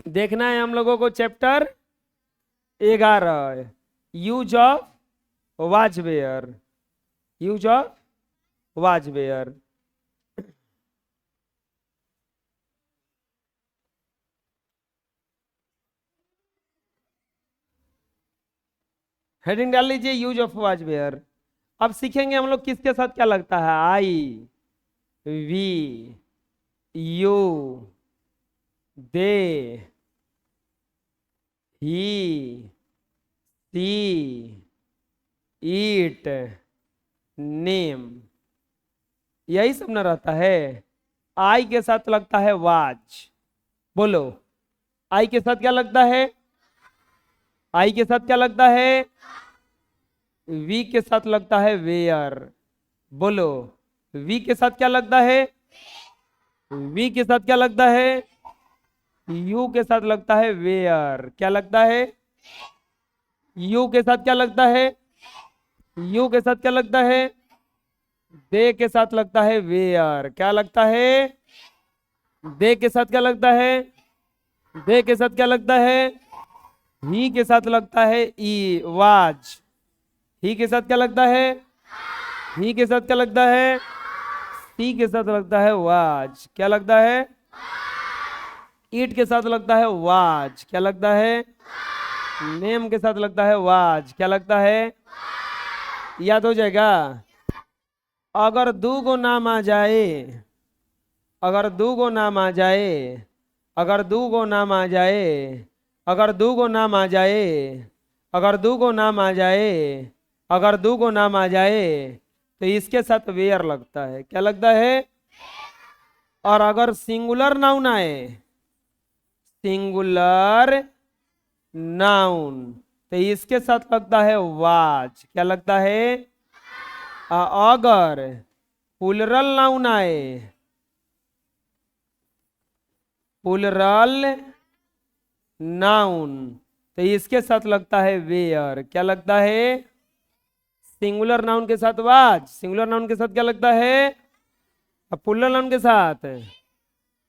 देखना है हम लोगों को chapter 11 use of was were. Use of was were. Heading डाल लीजिए यूज ऑफ वाजवेयर। अब सीखेंगे हम लोग किसके साथ क्या लगता है। I, we, you, they, he, she, it, name, यही सब ना रहता है। आई के साथ लगता है वाच। बोलो, आई के साथ क्या लगता है। आई के साथ क्या लगता है। वी के साथ लगता है वेयर। बोलो, वी के साथ क्या लगता है। वी के साथ क्या लगता है। यू के साथ लगता है वेयर। क्या लगता है। यू के साथ क्या लगता है। यू के साथ क्या लगता है। दे के साथ लगता है वेयर। क्या लगता है। दे के साथ क्या लगता है। दे के साथ क्या लगता है। ही के साथ लगता है ई वाज। ही के साथ क्या लगता है। ही के साथ क्या लगता है। सी के साथ लगता है वाज। क्या लगता है। ईट के साथ लगता है वाज। क्या लगता है। नेम के साथ लगता है वाज। क्या लगता है। याद हो जाएगा। अगर दो गो नाम आ जाए, अगर दो गो नाम आ जाए, अगर दो गो नाम आ जाए, अगर दो गो नाम आ जाए, अगर दो गो नाम आ जाए, अगर दो गो नाम आ जाए, तो इसके साथ वेयर लगता है। क्या लगता है। और अगर सिंगुलर नाउन आए, सिंगुलर नाउन, तो इसके साथ लगता है वाज। क्या लगता है। अगर प्लुरल नाउन आए, प्लुरल नाउन, तो इसके साथ लगता है वेयर। क्या लगता है। सिंगुलर नाउन के साथ वाज, सिंगुलर नाउन के साथ क्या लगता है। अब प्लुरल नाउन के साथ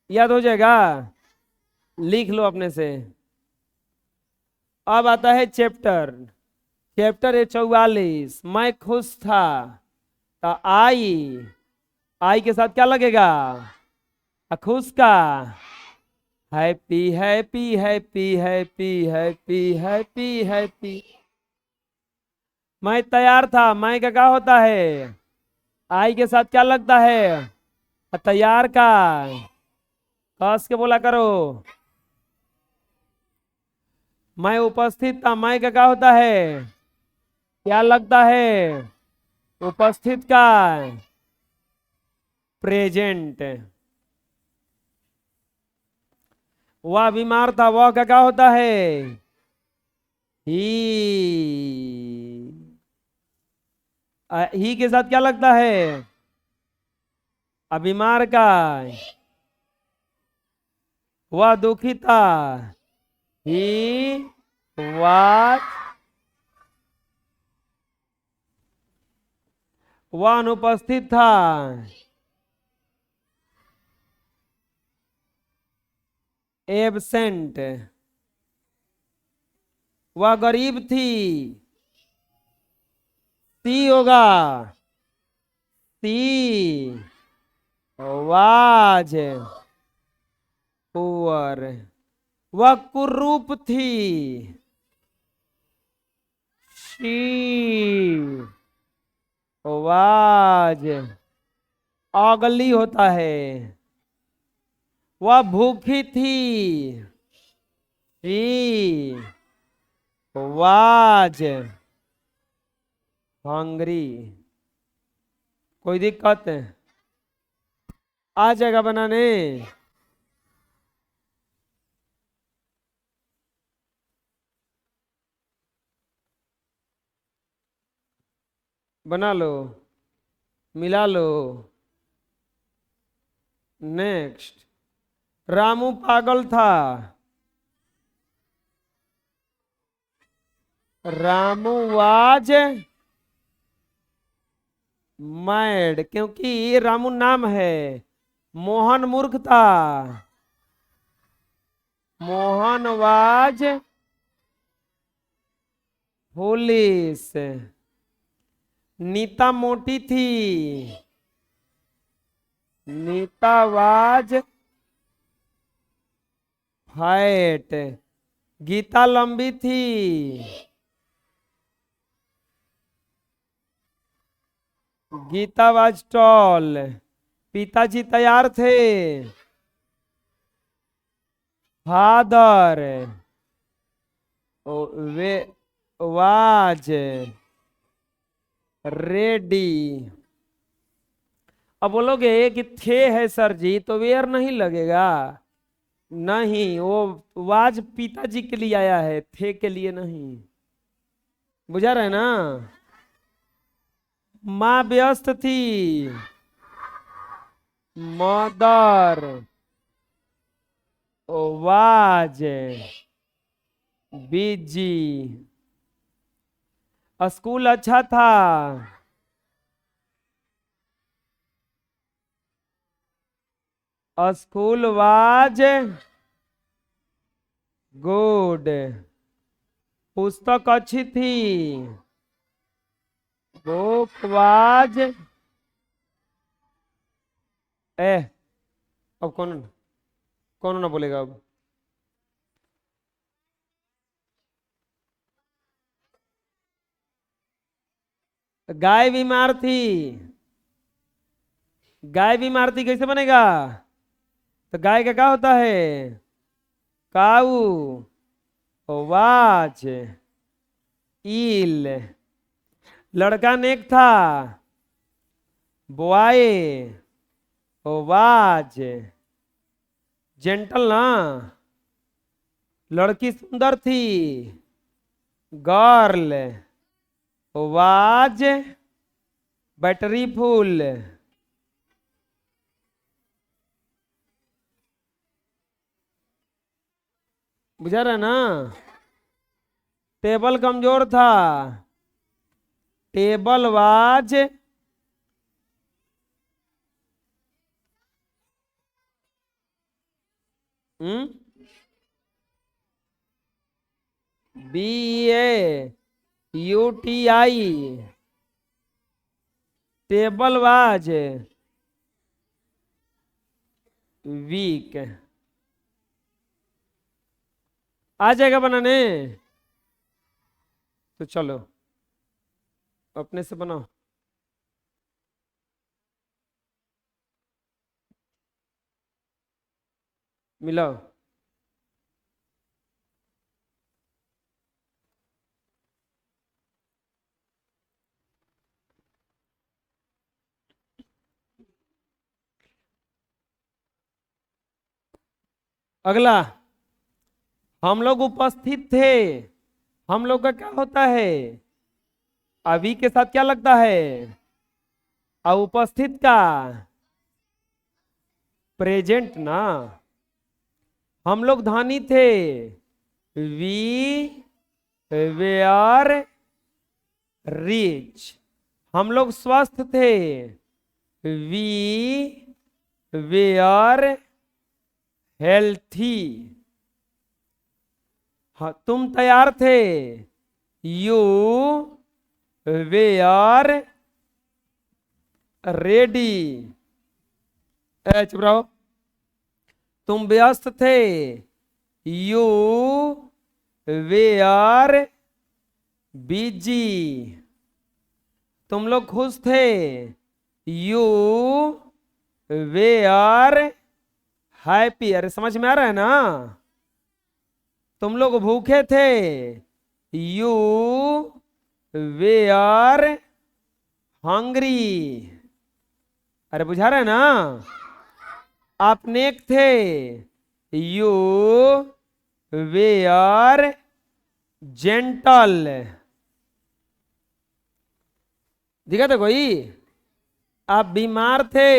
याद हो जाएगा। लिख लो अपने से। अब आता है चैप्टर। चैप्टर है 44। मैं खुश था। तो आई, आई के साथ क्या लगेगा। खुश का। Happy happy happy happy happy happy happy. मैं तैयार था। मैं का क्या होता है। आई के साथ क्या लगता है। तैयार का। कस के बोला करो। मैं उपस्थित था। मैं का क्या होता है। क्या लगता है। उपस्थित का प्रेजेंट। वह बीमार था। वह का क्या होता है। ही के साथ क्या लगता है। बीमार का। वह दुखी था। He was. वह अनुपस्थित था। एबसेंट। वह गरीब थी। सी होगा। She was poor. वह कुरूप थी। शी वाज अगली होता है। वह भूखी थी। She was hungry. कोई दिक्कत आ जाएगा बनाने। बना लो, मिला लो। नेक्स्ट। रामू पागल था। रामू वाज मैड, क्योंकि रामू नाम है। मोहन मूर्ख था। Mohan was police. नीता मोटी थी। Nita was fat. गीता लंबी थी। Geeta was tall. पिताजी तैयार थे। फादर वे वाज रेडी। अब बोलोगे कि थे है सर जी तो वेयर नहीं लगेगा। नहीं, वो वाज पिताजी के लिए आया है, थे के लिए नहीं। बुझा रहे ना। माँ व्यस्त थी। Mother was busy. स्कूल अच्छा था। School was good. पुस्तक अच्छी थी। Book was a. अब कौन कौन ना बोलेगा अब। गाय बीमार थी। गाय बीमार थी कैसे बनेगा। तो गाय का क्या होता है। काऊ वाज ईल। लड़का नेक था। बॉय वाज जेंटल ना। लड़की सुंदर थी। Girl was beautiful. बुझा रहा ना। टेबल कमजोर था। Table was BAUTI। Table was weak. आ जाएगा बनाने। तो चलो अपने से बनाओ। मिलाओ। अगला, हम लोग उपस्थित थे। हम लोग का क्या होता है। अभी के साथ क्या लगता है। उपस्थित का प्रेजेंट ना। हम लोग धनी थे। We were rich. हम लोग स्वस्थ थे। We were healthy. हाँ, तुम तैयार थे। You were ready. चुप रहो। तुम व्यस्त थे। You were busy. तुम लोग खुश थे। You were happy. अरे समझ में आ रहा है ना। तुम लोग भूखे थे। You were hungry. अरे बुझा रहे हैं ना। आप नेक थे। You were gentle. दिखा था कोई। आप बीमार थे।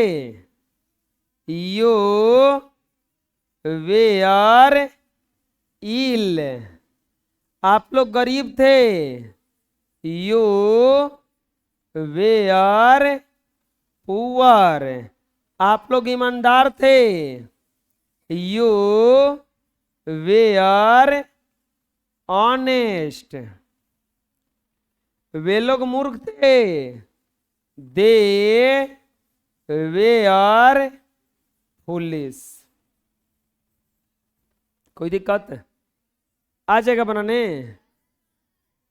You were ill. आप लोग गरीब थे। You were poor. आप लोग ईमानदार थे। You where honest. वे लोग मूर्ख थे, दे वेयर फुलिश। कोई दिक्कत आ जाएगा बनाने?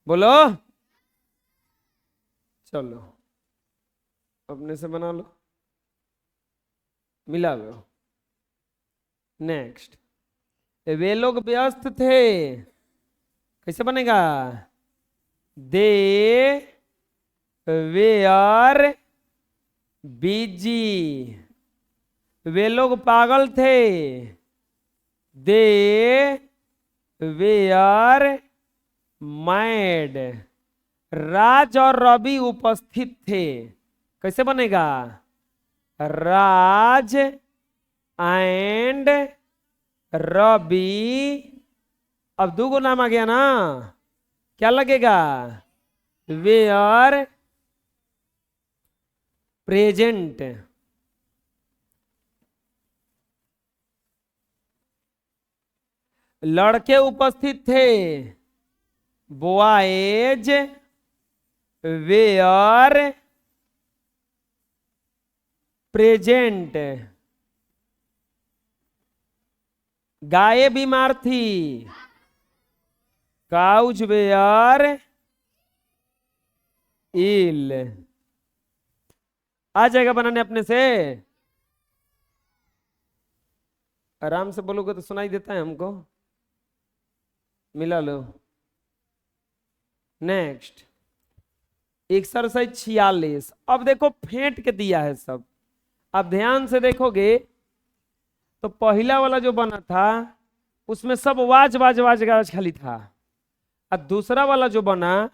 बोलो। चलो अपने से बना लो, मिला लो। नेक्स्ट, वे लोग व्यस्त थे, कैसे बनेगा? दे वेयर बिजी। वे लोग पागल थे, दे वेयर मैड। राज और रवि उपस्थित थे, कैसे बनेगा? राज एंड रवि। अब दो गो नाम आ गया ना, क्या लगेगा? Were present. लड़के उपस्थित थे, बॉयज वेयर प्रेजेंट। गाय बीमार थी, काउज वेयर इल। आ जाएगा बनाने अपने से? आराम से बोलोगे तो सुनाई देता है हमको, मिला लो। Next, exercise 46। अब देखो फेंट के दिया है सब। अब ध्यान से देखोगे तो पहला वाला जो बना था उसमें सब वाज वाज वाज वाज खाली था, और दूसरा वाला जो बना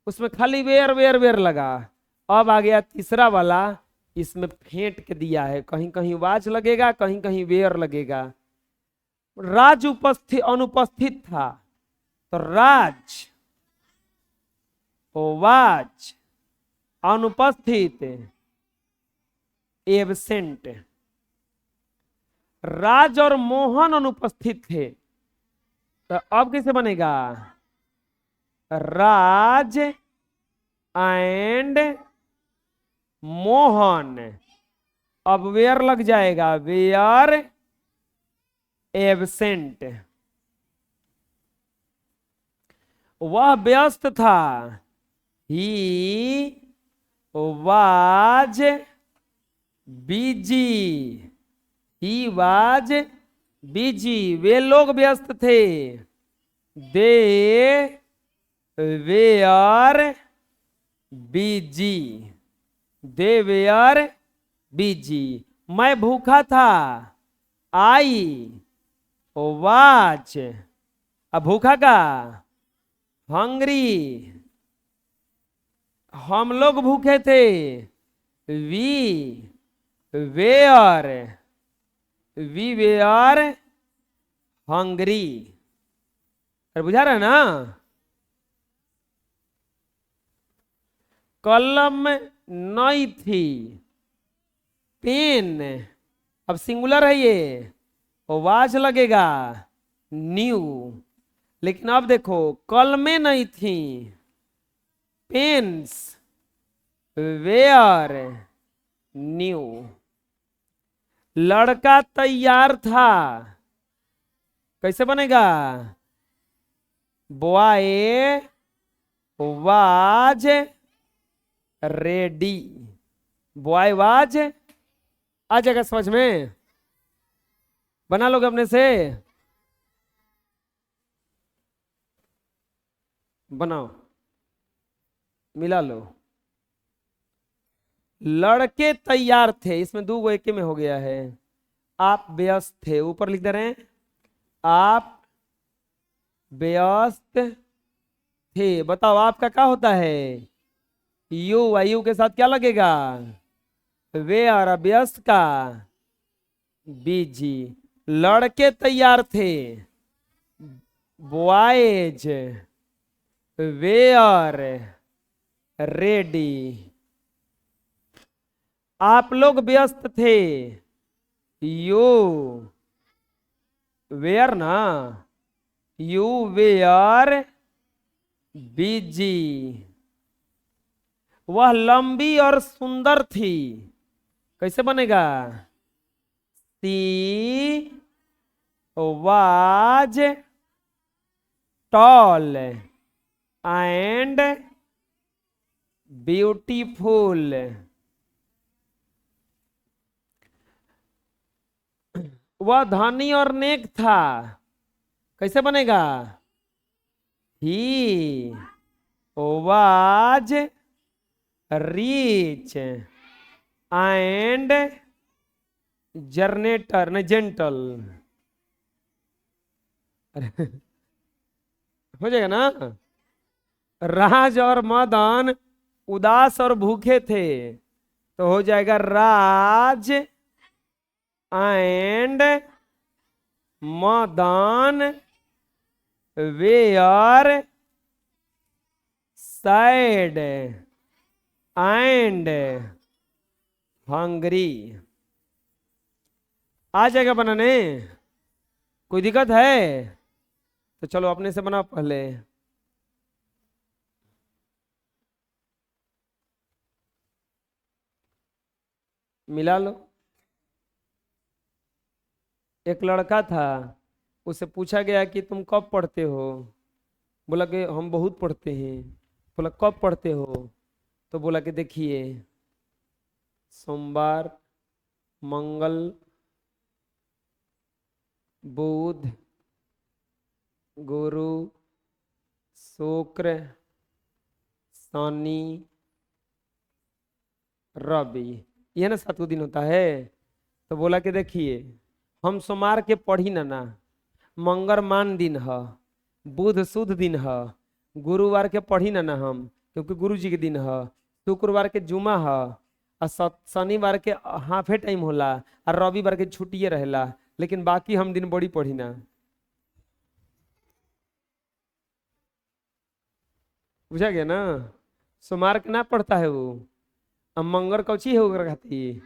उसमें खाली वेयर वेयर वेयर लगा। अब आ गया तीसरा वाला, इसमें फेंट के दिया है, कहीं कहीं वाज लगेगा, कहीं कहीं वेयर लगेगा। राज उपस्थित अनुपस्थित था, तो राज वाज अनुपस्थित एब्सेंट। राज और मोहन अनुपस्थित थे, तो अब कैसे बनेगा? राज एंड मोहन। अब वेयर लग जाएगा, वेयर एब्सेंट। वह व्यस्त था, he was busy. He was busy. वे लोग व्यस्त थे, they were busy. They were busy. मैं भूखा था, आई वाज। अब भूखा का हंग्री। हम लोग भूखे थे, वी वेयर हंग्री। अरे बुझा रहा है ना? कलम नहीं थी, पेन। अब सिंगुलर है ये, वाज लगेगा न्यू। लेकिन अब देखो कलमें नहीं थी, पेन्स वेयर न्यू। लड़का तैयार था, कैसे बनेगा? Boy was ready. Boy was आ जाएगा समझ में? बना लोगे अपने से? बनाओ, मिला लो। लड़के तैयार थे, इसमें दो गो एक में हो गया है। आप व्यस्त थे, ऊपर लिख दे रहे हैं आप व्यस्त थे। बताओ आपका क्या होता है? यू। यू के साथ क्या लगेगा? वे और व्यस्त का बिजी। लड़के तैयार थे, बॉयज वेयर रेडी। आप लोग व्यस्त थे, यू वेयर ना, यू वेयर बिजी। वह लंबी और सुंदर थी। कैसे बनेगा? She was tall and beautiful. वह धनी और नेक था। कैसे बनेगा? ही वाज रिच एंड जर्नेटर न जेंटल। हो जाएगा ना? राज और मदन उदास और भूखे थे, तो हो जाएगा Raj and Madan were sad and hungry. आ जाएगा बनाने? कोई दिक्कत है तो चलो अपने से बना पहले। मिला लो। एक लड़का था, उसे पूछा गया कि तुम कब पढ़ते हो? बोला कि हम बहुत पढ़ते हैं। बोला कब पढ़ते हो? तो बोला कि देखिए, सोमवार, मंगल, बुध, गुरु, शुक्र, शनि, रवि, यह ना 7 दिन होता है। तो बोला कि देखिए, हम सोमवार के पढ़ी ना, मंगर मान दिन है, बुध शुद्ध दिन है, गुरुवार के पढ़ी ना हम क्योंकि गुरु जी के दिन है, शुक्रवार के जुमा है, और शनिवार के हाफे टाइम होला, और रविवार के छुट्टिए रहेला, लेकिन बाकी हम दिन बड़ी पढ़ी ना। बुझा गया ना? सोमवार के ना पढ़ता है वो। अब मंगर कौची है ओकरा खातिर?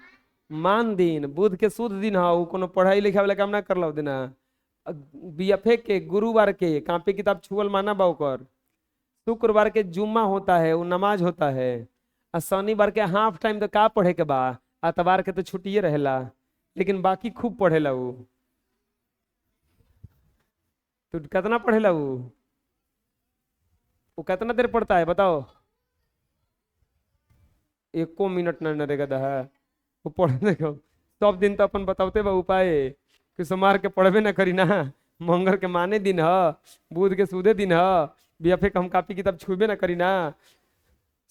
मान दिन, बुध के शुद्ध दिन है, वो कोनो पढ़ाई लिखाई वाला काम ना कर लो देना। बीएफए के गुरुवार के कापी किताब छुअल माना बा ओकर। शुक्रवार के जुम्मा होता है, वो नमाज होता है, और शनिवार के हाफ टाइम तो का पढ़े के बा, आतवार के तो छुट्टिए रहेला, लेकिन बाकी खूब पढ़ेला वो। तो कितना पढ़ेला वो कितना देर पढ़ता है बताओ? एको मिनट ना नरेगा दा है वो पढ़ने को। सब दिन तो अपन बताते बा उपाय कि सोमवार के पढ़बे ना करी ना, मंगल के माने दिन है, बुध के सूदे दिन है, बीएफए के हम कापी किताब छुबे ना करी ना,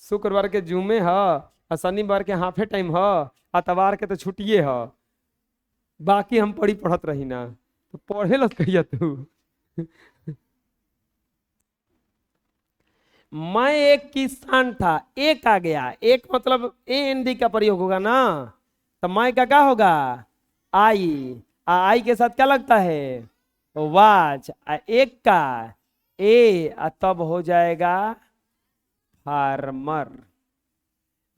शुक्रवार के जुमे है, और शनिवार के हाफे टाइम है, आतवार के तो छुट्टिए है, बाकी हम पढ़ी पढ़त रही ना। तो पढ़े लग कहिया तू। मैं एक किसान था। एक आ गया, एक मतलब ए एन डी का प्रयोग होगा ना, तो मैं का क्या होगा? आई। आई के साथ क्या लगता है? वाच। एक का ए, तब हो जाएगा फार्मर।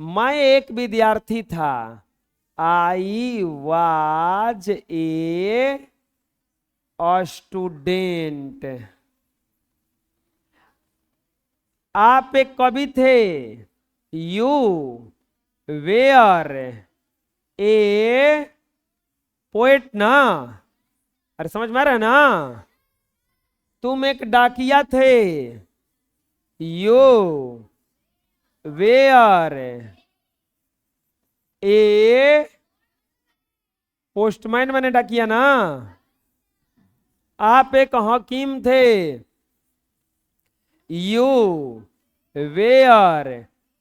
मैं एक विद्यार्थी था। I was a student. आप एक कवि थे। यू वेयर ए पोएट ना। अरे समझ में आ रहा है ना? तुम एक डाकिया थे। यू वेयर ए पोस्टमैन, मैंने डाकिया ना। आप एक हकीम थे। You were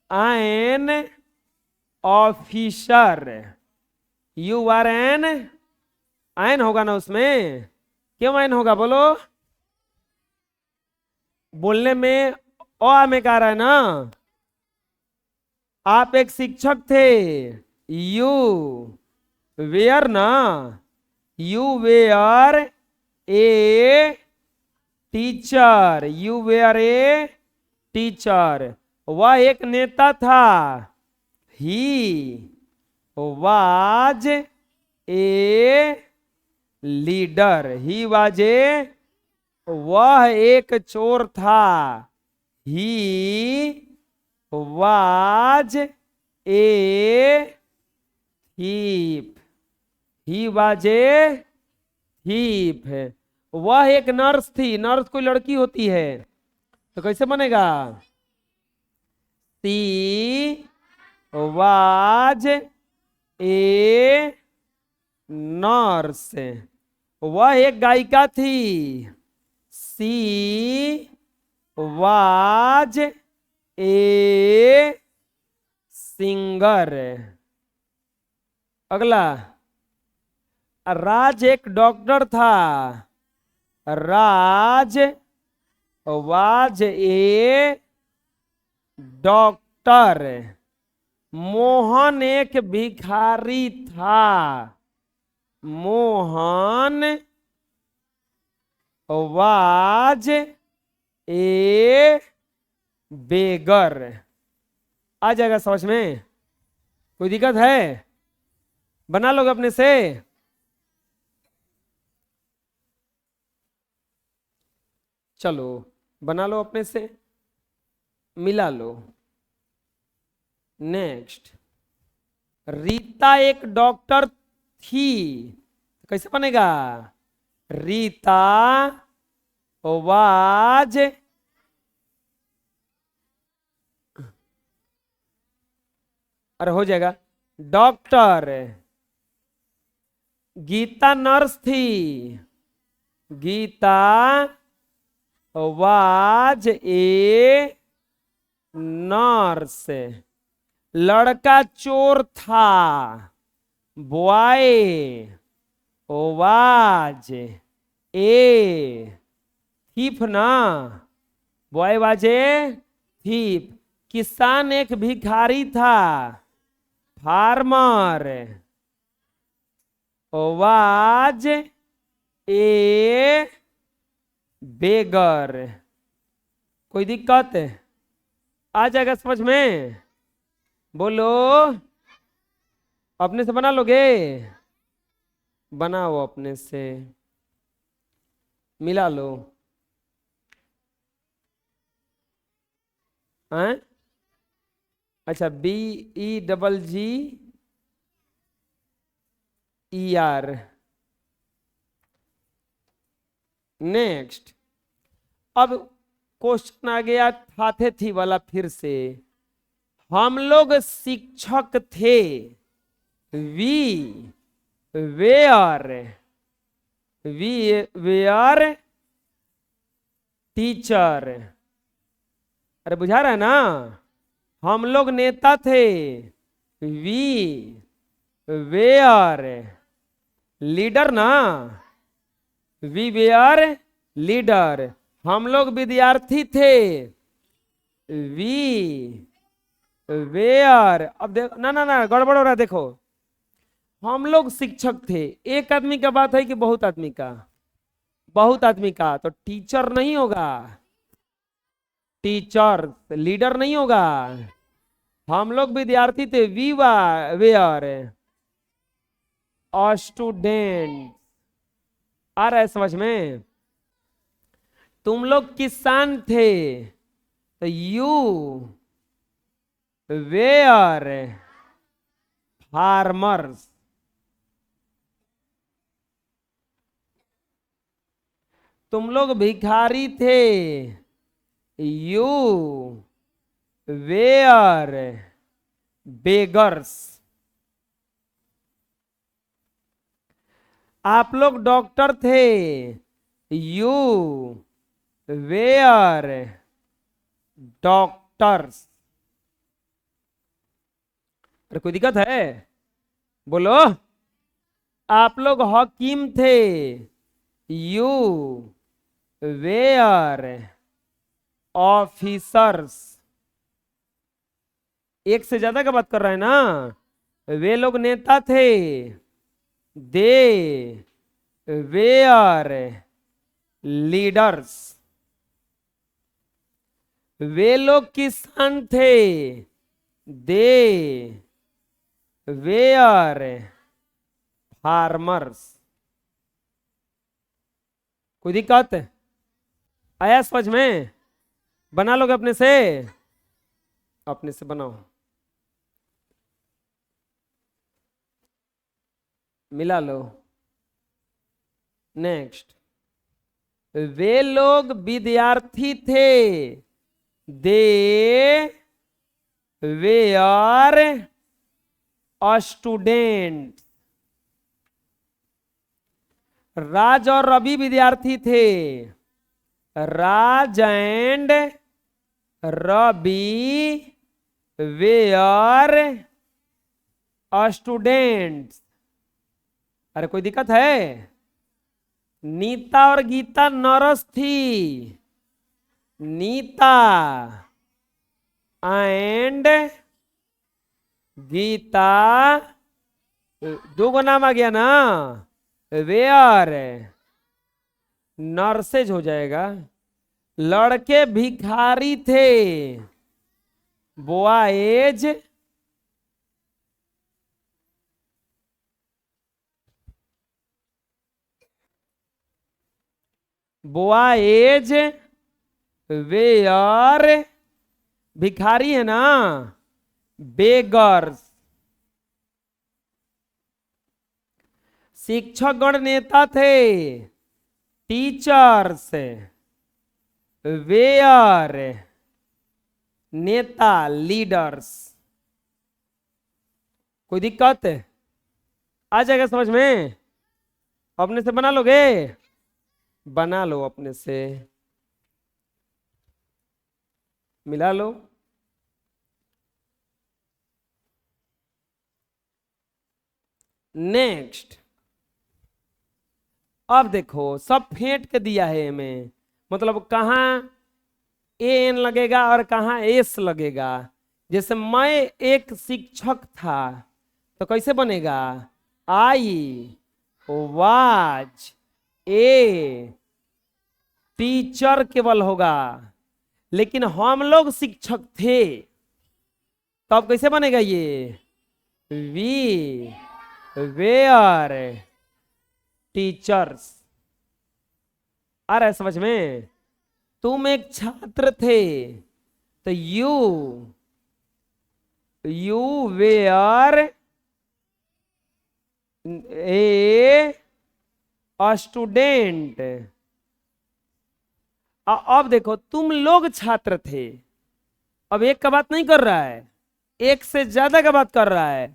an officer. You are an, an होगा ना उसमें? क्यों एन होगा बोलो? बोलने में ओ में कह रहा है ना। आप एक शिक्षक थे। यू वेयर ना, you were a teacher. You were a teacher. वह एक नेता था। He was a leader. He was a, वह एक चोर था। He was a thief. He was a thief. वह एक नर्स थी। नर्स कोई लड़की होती है, तो कैसे बनेगा? She was a nurse. वह एक गायिका थी। She was a singer. अगला, राज एक डॉक्टर था। राज वाज ए डॉक्टर। मोहन एक भिखारी था। मोहन वाज ए बेगर। आ जाएगा समझ में? कोई दिक्कत है? बना लोगे अपने से? चलो बना लो अपने से, मिला लो। नेक्स्ट, रीता एक डॉक्टर थी। कैसे बनेगा? रीता वाज, अरे हो जाएगा, डॉक्टर। गीता नर्स थी। Geeta was a nurse. लड़का चोर था। बॉय वाज ए थीफ ना, बॉय वाज ए थीफ। किसान एक भिखारी था। Farmer was a beggar. कोई दिक्कत? आ जाएगा समझ में? बोलो, अपने से बना लोगे? बनाओ अपने से, मिला लो। हैं? अच्छा, BEGGER। नेक्स्ट, अब क्वेश्चन आ गया था थे थी वाला फिर से। हम लोग शिक्षक थे। We were, we were teacher. अरे बुझा रहा है ना? हम लोग नेता थे। वी वेयर लीडर ना, वी वेयर लीडर। हम लोग विद्यार्थी थे। वी वेयर, अब देखो ना ना ना, गड़बड़ हो रहा है। देखो, हम लोग शिक्षक थे, एक आदमी का बात है कि बहुत आदमी का? बहुत आदमी का, तो टीचर नहीं होगा। टीचर लीडर नहीं होगा। हम लोग विद्यार्थी थे। We where student. आ रहा है समझ में? तुम लोग किसान थे, तो यू वेयर फार्मर्स। तुम लोग भिखारी थे। You were beggars. आप लोग डॉक्टर थे। You were doctors. अरे कोई दिक्कत है? बोलो। आप लोग हकीम थे। You were officers. एक से ज्यादा का बात कर रहा है ना? वे लोग नेता थे। They where leaders. वे लोग किसान थे। They where farmers. कोई दिक्कत? आया समझ में? बना लोगे अपने से? अपने से बनाओ। मिला लो। नेक्स्ट, वे लोग विद्यार्थी थे। They where a student. राज और रवि विद्यार्थी थे। Raj and Ravi were a student. अरे कोई दिक्कत है? नीता और गीता नर्स थी। नीता एंड गीता, दो को नाम आ गया ना, वेयर नर्सेज हो जाएगा। लड़के भिखारी थे। बॉयज बॉयज वेयर, भिखारी है ना, बेगर्स। शिक्षक गण नेता थे। टीचर्स वेयर नेता, लीडर्स। कोई दिक्कत? आ जाएगा समझ में? अपने से बना लोगे? बना लो अपने से। मिला लो। नेक्स्ट, अब देखो सब फेंट के दिया है हमें, मतलब कहाँ ए एन लगेगा और कहाँ एस लगेगा। जैसे मैं एक शिक्षक था तो कैसे बनेगा? आई वाज ए टीचर केवल होगा। लेकिन हम लोग शिक्षक थे तो अब कैसे बनेगा ये? We where teachers. आ रहा है समझ में? तुम एक छात्र थे तो यू वेयर ए स्टूडेंट। अब देखो तुम लोग छात्र थे, अब एक का बात नहीं कर रहा है, एक से ज्यादा का बात कर रहा है।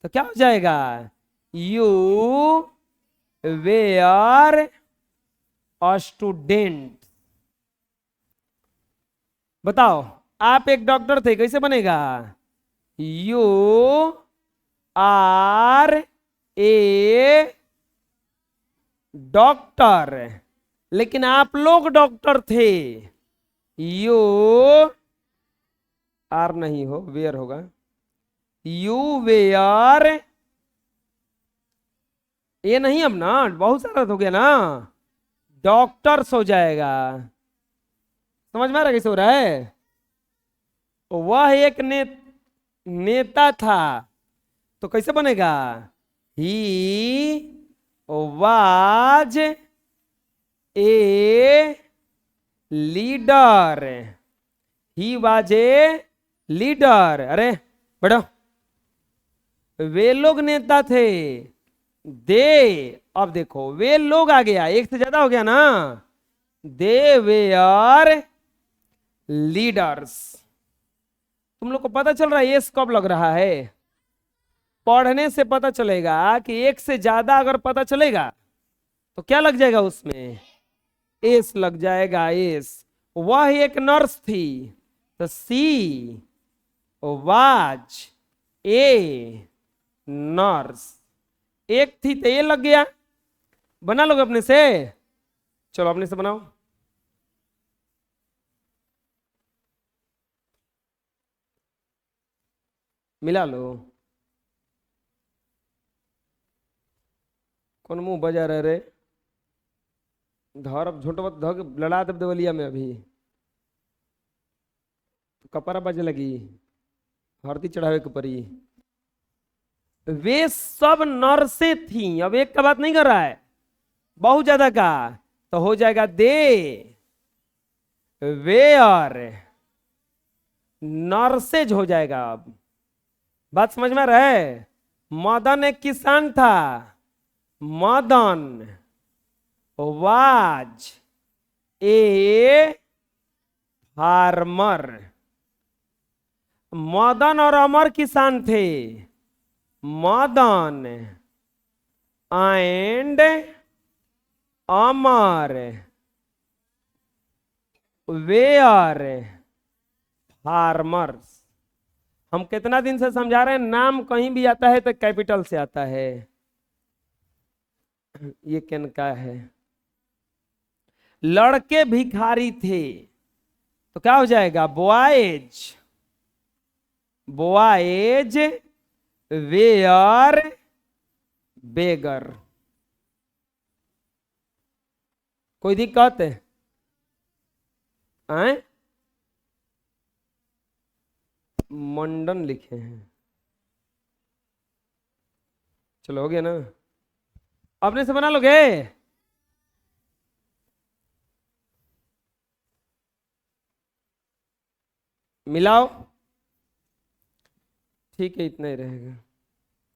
तो क्या हो जाएगा? You were a student. बताओ, आप एक डॉक्टर थे, कैसे बनेगा? You are a doctor. लेकिन आप लोग डॉक्टर थे। यू आर नहीं हो, वेयर होगा। यू वेयर, ये नहीं, अब ना बहुत सारा हो गया ना, डॉक्टर्स हो जाएगा। समझ में आ रहा कैसे हो रहा है? वह एक नेता था तो कैसे बनेगा? ही was a leader. He was a leader. अरे बढ़ो। वे लोग नेता थे। दे, अब देखो वे लोग आ गया, एक से ज्यादा हो गया ना। दे वेयर लीडर्स। तुम लोग को पता चल रहा है एस कब लग रहा है? पढ़ने से पता चलेगा कि एक से ज्यादा अगर पता चलेगा तो क्या लग जाएगा उसमें? एस लग जाएगा, एस। वह एक नर्स थी तो सी वाज ए नर्स। एक थी तो ये लग गया। बना लोगे अपने से? चलो अपने से बनाओ। मिला लो। कौन मुंह बजा रहे रे? धर झोटवत धो के लड़ा दे देवलिया में अभी तो कपड़ा बजे लगी, हरदी चढ़ावे के परी। वे सब नर्सें थी। अब एक का बात नहीं कर रहा है, बहुत ज्यादा का। तो हो जाएगा दे वेयर, नर्सेज हो जाएगा। अब बात समझ में आ रहा है। मदन एक किसान था, Madan was a farmer. Madan और अमर किसान थे, Madan and Amar were farmers. हम कितना दिन से समझा रहे हैं, नाम कहीं भी आता है तो कैपिटल से आता है। ये किनका है? लड़के भिखारी थे, तो क्या हो जाएगा? बॉयज, बॉयज वेयर बेगर। कोई दिक्कत है? आए? मंडन लिखे हैं। चलो हो गया ना? अपने से बना लोगे? मिलाओ। ठीक है, इतना ही रहेगा।